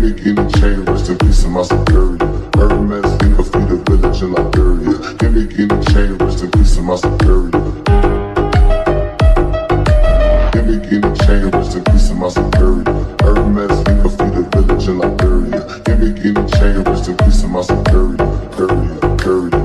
Lamborghini chain, rest in peace to my superior. Hermes, think of feed a village in Liberia. Lamborghini chain, rest in peace to my superior. Lamborghini chain, rest in peace to my superior. Hermes, think of feed a village in Liberia. Lamborghini chain, rest in peace to my superior. Period, period.